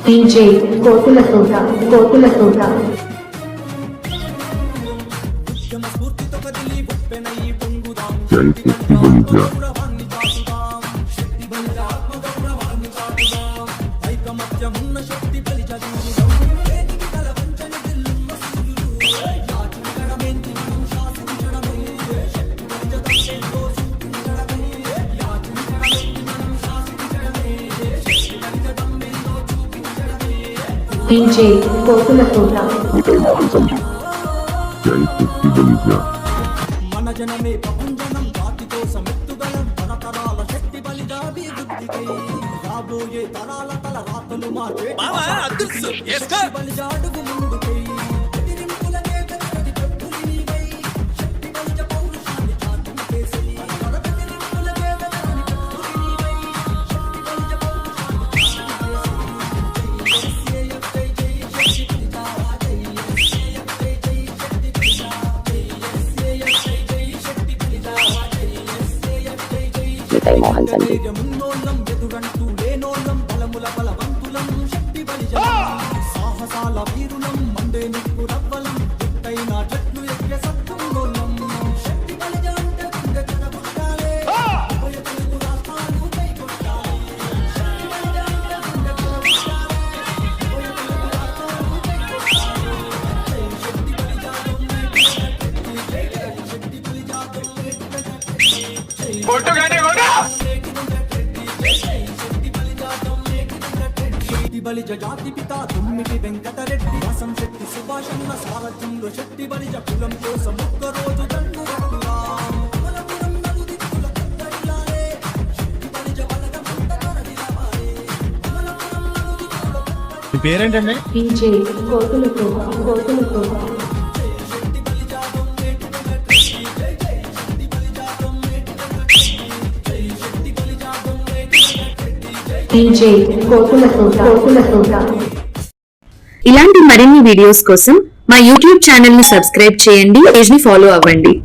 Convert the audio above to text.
DJ కోతుల తోట జై శక్తి బలిజ DJ కోతుల తోట జై శక్తి బలిజ మన జనమే ప్రపంచనం జాతి కోసం ఎత్తుగలం తరతరాల శక్తి బలిజాభివృద్ధికై రాబోయే తరాల తల రాతలు మార్చే బలిజ అడుగు ముందుకై ఎదిరింపులనే గతి ప్రభుని నీవై శక్తి బలిజ పౌరుషాన్ని చాటుకేసి ఎదిరింపులనే గతి ప్రభుని నీవై శక్తి బలిజ మోహన్ సంజయ్ ఎదురంటూ లేనోళ్ళం బలముల బలవంతులం శక్తి బలిజ సాహసాల వీరులం మండే నిప్పు రవ్వలం ఎత్తైన చెట్లు ఎక్కే సత్తుంగోళ్ళం శక్తి బలిజ అంటే గుండె కనబుట్టాలే ఉభయ తెలుగు రాష్ట్రాలు కై కొట్టాలి శక్తి బలిజ అంటే గుండె కనబుట్టాలే ఉభయ తెలుగు రాష్ట్రాలు కై కొట్టాలి శక్తి బలిజ శక్తి బలిజ శక్తి బలిజ జాతి పిత తుమ్మిటి వెంకటరెడ్డి రసం శక్తి సుభాషన్న సారథ్యంలో శక్తి బలిజ కులం కోసం ఒక్కరోజు దండు రట్టురా అమలపురం నలుదిక్కుల కత్తరిలాలే శక్తి బలిజ బలగమంత కరదిలవాలే అమలపురం నలుదిక్కుల మీ పేరేంటండి? DJ కోతుల తోట DJ కోతుల తోట ఇలాంటి మరిన్ని వీడియోస్ కోసం మా యూట్యూబ్ ఛానల్ ని సబ్స్క్రైబ్ చేయండి, పేజ్ ని ఫాలో అవ్వండి.